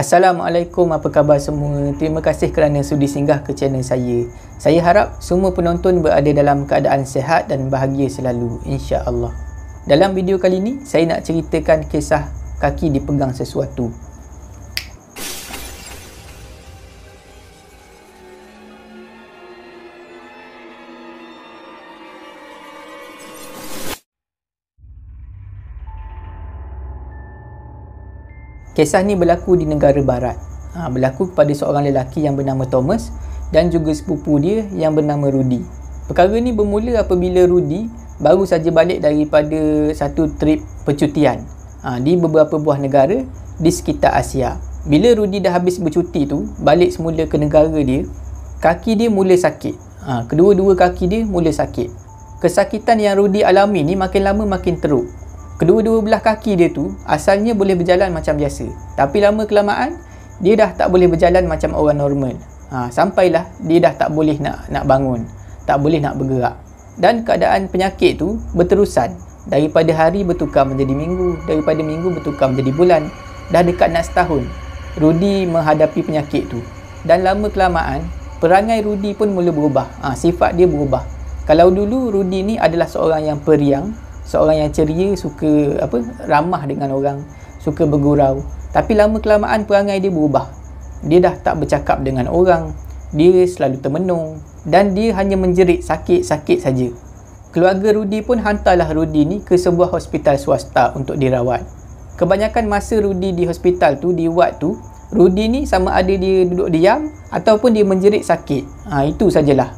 Assalamualaikum, apa khabar semua? Terima kasih kerana sudi singgah ke channel saya. Saya harap semua penonton berada dalam keadaan sihat dan bahagia selalu, insya-Allah. Dalam video kali ini, saya nak ceritakan kisah kaki dipegang sesuatu. Kisah ni berlaku di negara barat. Berlaku kepada seorang lelaki yang bernama Thomas dan juga sepupu dia yang bernama Rudy. Perkara ni bermula apabila Rudy baru saja balik daripada satu trip percutian di beberapa buah negara di sekitar Asia. Bila Rudy dah habis bercuti tu, balik semula ke negara dia, kaki dia mula sakit. Kedua-dua kaki dia mula sakit. Kesakitan yang Rudy alami ni makin lama makin teruk. Kedua-dua belah kaki dia tu asalnya boleh berjalan macam biasa, tapi lama kelamaan dia dah tak boleh berjalan macam orang normal. Sampailah dia dah tak boleh nak bangun, tak boleh nak bergerak. Dan keadaan penyakit tu berterusan. Daripada hari bertukar menjadi minggu, daripada minggu bertukar menjadi bulan. Dah dekat nak setahun Rudy menghadapi penyakit tu. Dan lama kelamaan perangai Rudy pun mula berubah. Sifat dia berubah. Kalau dulu Rudy ni adalah seorang yang periang, seorang yang ceria, suka ramah dengan orang, suka bergurau. Tapi lama kelamaan perangai dia berubah. Dia dah tak bercakap dengan orang, dia selalu termenung dan dia hanya menjerit sakit-sakit saja. Keluarga Rudy pun hantarlah Rudy ni ke sebuah hospital swasta untuk dirawat. Kebanyakan masa Rudy di hospital tu, di ward tu, Rudy ni sama ada dia duduk diam ataupun dia menjerit sakit. Itu sajalah.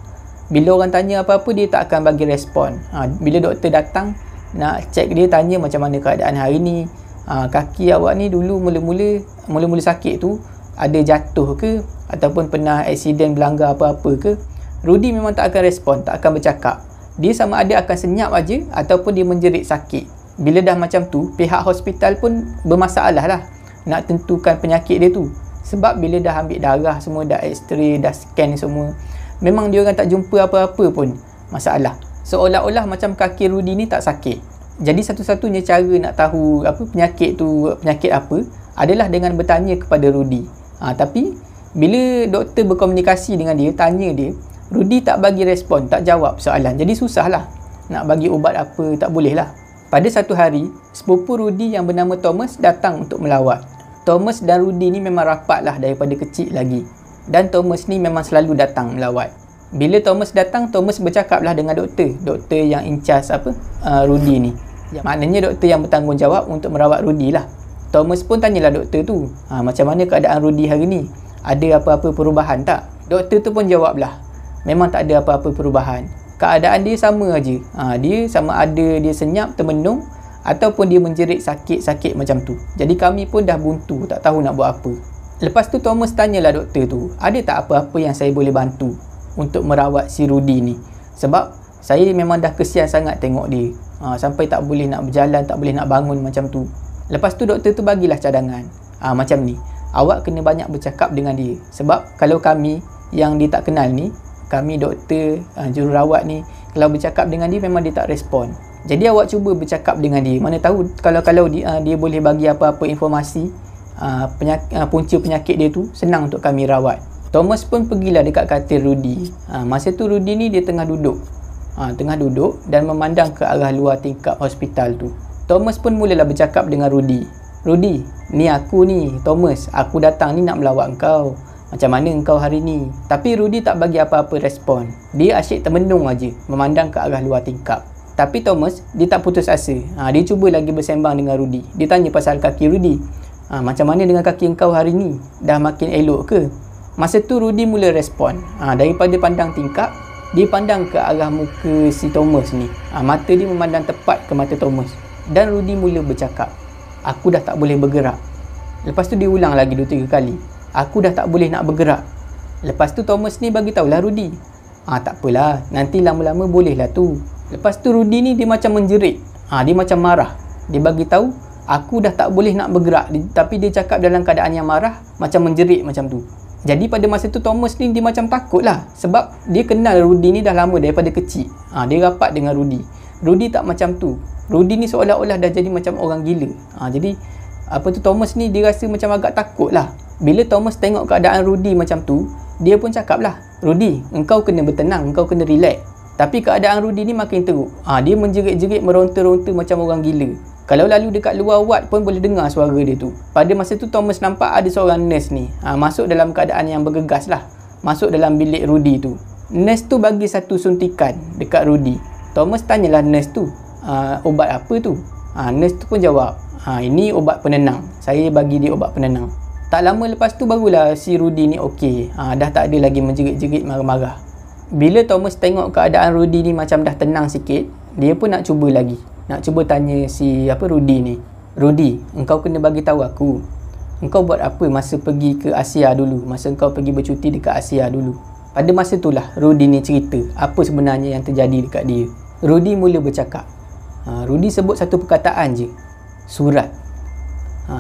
Bila orang tanya apa-apa, dia tak akan bagi respon. Bila doktor datang nak cek dia, tanya macam mana keadaan hari ni, kaki awak ni dulu mula-mula sakit tu ada jatuh ke ataupun pernah aksiden berlanggar apa-apa ke, Rudy memang tak akan respon, tak akan bercakap. Dia sama ada akan senyap aja ataupun dia menjerit sakit. Bila dah macam tu, pihak hospital pun bermasalah lah nak tentukan penyakit dia tu. Sebab bila dah ambil darah semua, dah x-ray, dah scan semua, memang dia orang tak jumpa apa-apa pun masalah. Seolah-olah macam kaki Rudy ni tak sakit. Jadi satu-satunya cara nak tahu penyakit tu penyakit apa adalah dengan bertanya kepada Rudy. Tapi bila doktor berkomunikasi dengan dia, tanya dia, Rudy tak bagi respon, tak jawab soalan. Jadi susahlah nak bagi ubat apa, tak boleh lah. Pada satu hari, sepupu Rudy yang bernama Thomas datang untuk melawat. Thomas dan Rudy ni memang rapat lah daripada kecil lagi. Dan Thomas ni memang selalu datang melawat. Bila Thomas datang, Thomas bercakaplah dengan doktor yang in charge Rudy ni. Maknanya doktor yang bertanggungjawab untuk merawat Rudy lah. Thomas pun tanyalah doktor tu, macam mana keadaan Rudy hari ni? Ada apa-apa perubahan tak? Doktor tu pun jawablah, memang tak ada apa-apa perubahan. Keadaan dia sama aja. Dia sama ada dia senyap, termenung ataupun dia menjerit sakit-sakit macam tu. Jadi kami pun dah buntu, tak tahu nak buat apa. Lepas tu Thomas tanyalah doktor tu, ada tak apa-apa yang saya boleh bantu untuk merawat si Rudy ni? Sebab saya memang dah kesian sangat tengok dia, sampai tak boleh nak berjalan, tak boleh nak bangun macam tu. Lepas tu doktor tu bagilah cadangan, macam ni, awak kena banyak bercakap dengan dia. Sebab kalau kami yang dia tak kenal ni, kami doktor, jururawat ni, kalau bercakap dengan dia memang dia tak respon. Jadi awak cuba bercakap dengan dia, mana tahu kalau dia boleh bagi apa-apa informasi punca penyakit dia tu, senang untuk kami rawat. Thomas pun pergilah dekat katil Rudy. Masa tu Rudy ni dia tengah duduk dan memandang ke arah luar tingkap hospital tu. Thomas pun mulalah bercakap dengan Rudy. Rudy, ni aku ni, Thomas, aku datang ni nak melawat engkau. Macam mana engkau hari ni? Tapi Rudy tak bagi apa-apa respon. Dia asyik termenung aja, memandang ke arah luar tingkap. Tapi Thomas, dia tak putus asa. Dia cuba lagi bersembang dengan Rudy. Dia tanya pasal kaki Rudy. Macam mana dengan kaki engkau hari ni? Dah makin elok ke? Masa tu Rudy mula respon. Daripada pandang tingkap, dia pandang ke arah muka si Thomas ni. Mata dia memandang tepat ke mata Thomas. Dan Rudy mula bercakap, aku dah tak boleh bergerak. Lepas tu dia ulang lagi 2-3 kali, aku dah tak boleh nak bergerak. Lepas tu Thomas ni bagi tahulah Rudy, tak apalah, nanti lama-lama boleh lah tu. Lepas tu Rudy ni dia macam menjerit. Dia macam marah. Dia bagi tahu, aku dah tak boleh nak bergerak. Tapi dia cakap dalam keadaan yang marah, macam menjerit macam tu. Jadi pada masa tu Thomas ni dia macam takut lah. Sebab dia kenal Rudy ni dah lama daripada kecil. Dia rapat dengan Rudy. Rudy tak macam tu. Rudy ni seolah-olah dah jadi macam orang gila. Jadi Thomas ni dia rasa macam agak takut lah. Bila Thomas tengok keadaan Rudy macam tu, dia pun cakap lah, Rudy, engkau kena bertenang, engkau kena relax. Tapi keadaan Rudy ni makin teruk. Dia menjerit-jerit, meronta-ronta macam orang gila. Kalau lalu dekat luar ward pun boleh dengar suara dia tu. Pada masa tu Thomas nampak ada seorang nurse ni masuk dalam keadaan yang bergegas lah, masuk dalam bilik Rudy tu. Nurse tu bagi satu suntikan dekat Rudy. Thomas tanyalah nurse tu, ubat apa tu? Nurse tu pun jawab, ini ubat penenang, saya bagi dia ubat penenang. Tak lama lepas tu barulah si Rudy ni okey, dah tak ada lagi menjerit-jerit marah-marah. Bila Thomas tengok keadaan Rudy ni macam dah tenang sikit, dia pun nak cuba lagi. Nak cuba tanya si Rudy ni, Rudy, engkau kena bagi tahu aku, engkau buat apa masa pergi ke Asia dulu, masa engkau pergi bercuti dekat Asia dulu. Pada masa itulah Rudy ni cerita apa sebenarnya yang terjadi dekat dia. Rudy mula bercakap. Rudy sebut satu perkataan je, surat.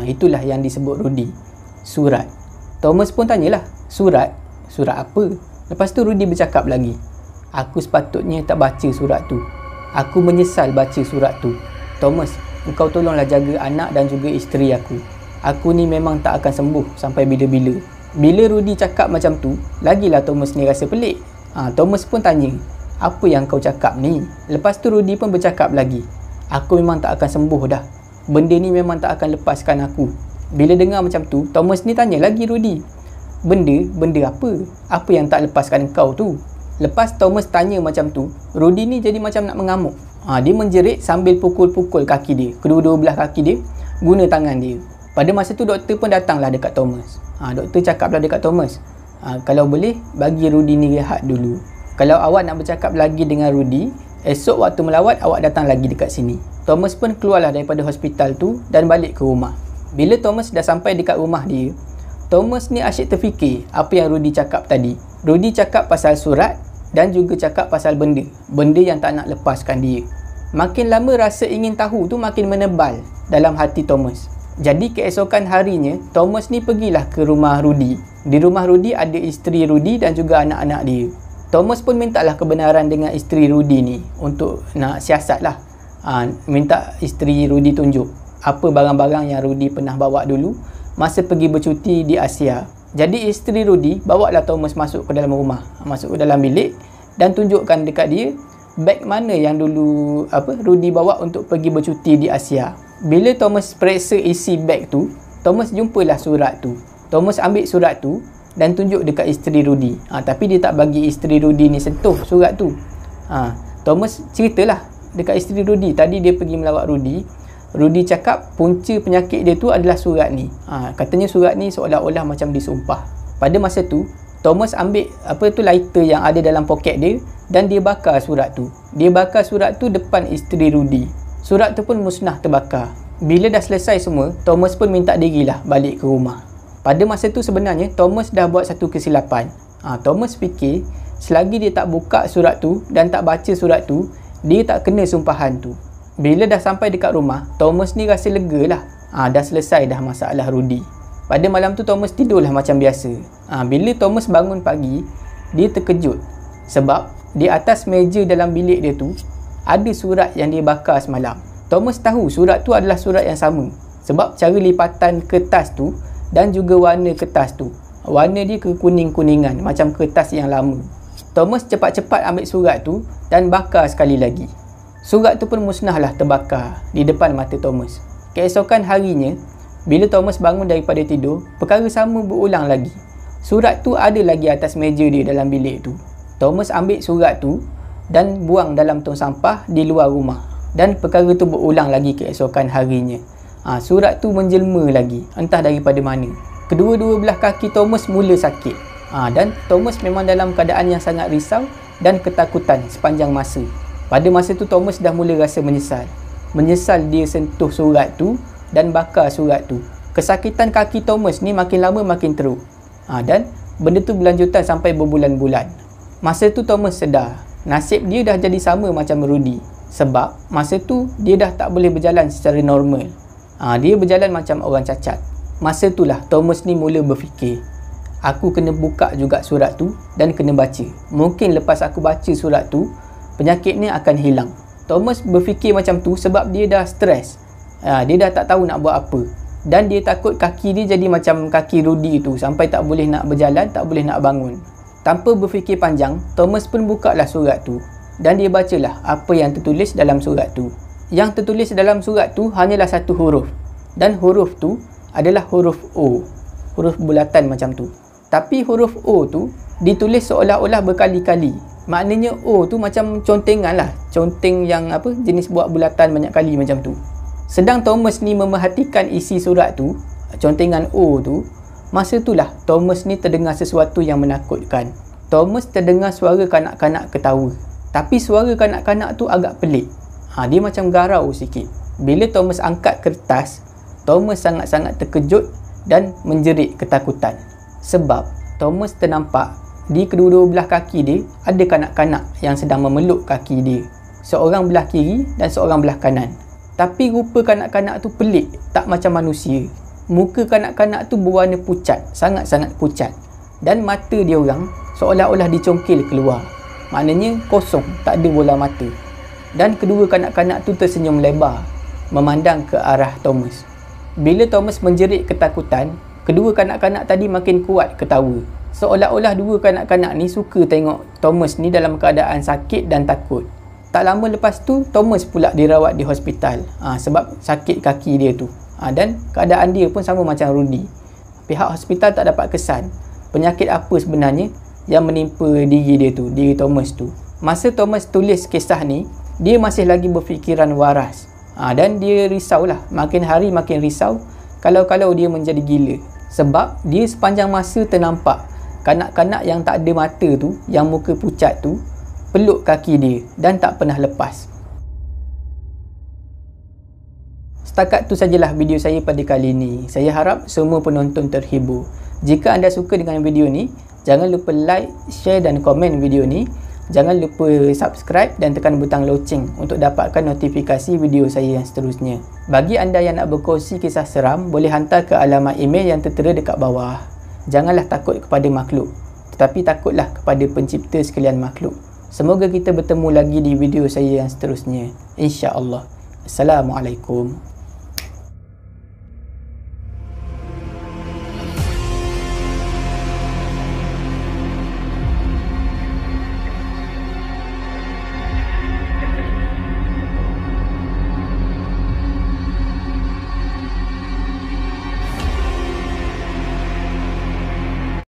Itulah yang disebut Rudy, surat. Thomas pun tanyalah, surat? Surat apa? Lepas tu Rudy bercakap lagi, aku sepatutnya tak baca surat tu. Aku menyesal baca surat tu. Thomas, engkau tolonglah jaga anak dan juga isteri aku. Aku ni memang tak akan sembuh sampai bila-bila. Bila Rudy cakap macam tu, lagilah Thomas ni rasa pelik. Thomas pun tanya, apa yang kau cakap ni? Lepas tu Rudy pun bercakap lagi, aku memang tak akan sembuh dah. Benda ni memang tak akan lepaskan aku. Bila dengar macam tu, Thomas ni tanya lagi Rudy, Benda apa? Apa yang tak lepaskan kau tu? Lepas Thomas tanya macam tu, Rudy ni jadi macam nak mengamuk. Dia menjerit sambil pukul-pukul kaki dia, kedua-dua belah kaki dia, guna tangan dia. Pada masa tu doktor pun datanglah dekat Thomas. Doktor cakaplah dekat Thomas, kalau boleh bagi Rudy ni rehat dulu. Kalau awak nak bercakap lagi dengan Rudy, esok waktu melawat awak datang lagi dekat sini. Thomas pun keluarlah daripada hospital tu dan balik ke rumah. Bila Thomas dah sampai dekat rumah dia, Thomas ni asyik terfikir apa yang Rudy cakap tadi. Rudy cakap pasal surat dan juga cakap pasal benda yang tak nak lepaskan dia. Makin lama rasa ingin tahu tu makin menebal dalam hati Thomas. Jadi keesokan harinya, Thomas ni pergilah ke rumah Rudy. Di rumah Rudy ada isteri Rudy dan juga anak-anak dia. Thomas pun mintalah kebenaran dengan isteri Rudy ni untuk nak siasat lah. Minta isteri Rudy tunjuk apa barang-barang yang Rudy pernah bawa dulu masa pergi bercuti di Asia. Jadi isteri Rudy bawalah Thomas masuk ke dalam rumah, masuk ke dalam bilik dan tunjukkan dekat dia beg mana yang dulu Rudy bawa untuk pergi bercuti di Asia. Bila Thomas periksa isi beg tu, Thomas jumpalah surat tu. Thomas ambil surat tu dan tunjuk dekat isteri Rudy. Tapi dia tak bagi isteri Rudy ni sentuh surat tu. Thomas ceritalah dekat isteri Rudy, tadi dia pergi melawat Rudy. Rudy cakap punca penyakit dia tu adalah surat ni. Katanya surat ni seolah-olah macam disumpah. Pada masa tu, Thomas ambil lighter yang ada dalam poket dia dan dia bakar surat tu. Dia bakar surat tu depan isteri Rudy. Surat tu pun musnah terbakar. Bila dah selesai semua, Thomas pun minta dirilah balik ke rumah. Pada masa tu sebenarnya Thomas dah buat satu kesilapan. Thomas fikir selagi dia tak buka surat tu dan tak baca surat tu, dia tak kena sumpahan tu. Bila dah sampai dekat rumah, Thomas ni rasa lega lah. Dah selesai dah masalah Rudy. Pada malam tu Thomas tidurlah macam biasa. Bila Thomas bangun pagi, dia terkejut sebab di atas meja dalam bilik dia tu ada surat yang dia bakar semalam. Thomas tahu surat tu adalah surat yang sama sebab cara lipatan kertas tu dan juga warna kertas tu, warna dia kekuning-kuningan macam kertas yang lama. Thomas cepat-cepat ambil surat tu dan bakar sekali lagi. Surat tu pun musnahlah terbakar di depan mata Thomas. Keesokan harinya, bila Thomas bangun daripada tidur, perkara sama berulang lagi. Surat tu ada lagi atas meja dia dalam bilik tu. Thomas ambil surat tu dan buang dalam tong sampah di luar rumah. Dan perkara tu berulang lagi keesokan harinya. Surat tu menjelma lagi, entah daripada mana. Kedua-dua belah kaki Thomas mula sakit. Dan Thomas memang dalam keadaan yang sangat risau dan ketakutan sepanjang masa. Pada masa tu Thomas dah mula rasa menyesal. Menyesal dia sentuh surat tu dan bakar surat tu. Kesakitan kaki Thomas ni makin lama makin teruk. Dan benda tu berlanjutan sampai berbulan-bulan. Masa tu Thomas sedar nasib dia dah jadi sama macam Rudy. Sebab masa tu dia dah tak boleh berjalan secara normal. Dia berjalan macam orang cacat. Masa itulah Thomas ni mula berfikir, aku kena buka juga surat tu dan kena baca. Mungkin lepas aku baca surat tu, penyakit ni akan hilang. Thomas berfikir macam tu sebab dia dah stres. Dia dah tak tahu nak buat apa. Dan dia takut kaki dia jadi macam kaki Rudy tu, sampai tak boleh nak berjalan, tak boleh nak bangun. Tanpa berfikir panjang, Thomas pun bukalah surat tu dan dia bacalah apa yang tertulis dalam surat tu. Yang tertulis dalam surat tu hanyalah satu huruf, dan huruf tu adalah huruf O, huruf bulatan macam tu. Tapi huruf O tu ditulis seolah-olah berkali-kali. Maknanya O tu macam contengan lah, conteng yang jenis buat bulatan banyak kali macam tu. Sedang Thomas ni memerhatikan isi surat tu, contengan O tu, masa itulah Thomas ni terdengar sesuatu yang menakutkan. Thomas terdengar suara kanak-kanak ketawa. Tapi suara kanak-kanak tu agak pelik. Dia macam garau sikit. Bila Thomas angkat kertas, Thomas sangat-sangat terkejut dan menjerit ketakutan. Sebab Thomas ternampak di kedua-dua belah kaki dia ada kanak-kanak yang sedang memeluk kaki dia. Seorang belah kiri dan seorang belah kanan. Tapi rupa kanak-kanak tu pelik, tak macam manusia. Muka kanak-kanak tu berwarna pucat, sangat-sangat pucat. Dan mata dia orang seolah-olah dicongkil keluar. Maknanya kosong, tak ada bola mata. Dan kedua kanak-kanak tu tersenyum lebar, memandang ke arah Thomas. Bila Thomas menjerit ketakutan, kedua kanak-kanak tadi makin kuat ketawa. Seolah-olah dua kanak-kanak ni suka tengok Thomas ni dalam keadaan sakit dan takut. Tak lama lepas tu, Thomas pula dirawat di hospital sebab sakit kaki dia tu. Dan keadaan dia pun sama macam Rudy. Pihak hospital tak dapat kesan penyakit apa sebenarnya yang menimpa diri dia tu, diri Thomas tu. Masa Thomas tulis kisah ni, dia masih lagi berfikiran waras. Dan dia risaulah, makin hari makin risau kalau dia menjadi gila. Sebab dia sepanjang masa ternampak kanak-kanak yang tak ada mata tu, yang muka pucat tu, peluk kaki dia dan tak pernah lepas. Setakat tu sajalah video saya pada kali ini. Saya harap semua penonton terhibur. Jika anda suka dengan video ni, jangan lupa like, share dan komen video ni. Jangan lupa subscribe dan tekan butang loceng untuk dapatkan notifikasi video saya yang seterusnya. Bagi anda yang nak berkongsi kisah seram, boleh hantar ke alamat email yang tertera dekat bawah. Janganlah takut kepada makhluk, tetapi takutlah kepada pencipta sekalian makhluk. Semoga kita bertemu lagi di video saya yang seterusnya. InsyaAllah. Assalamualaikum.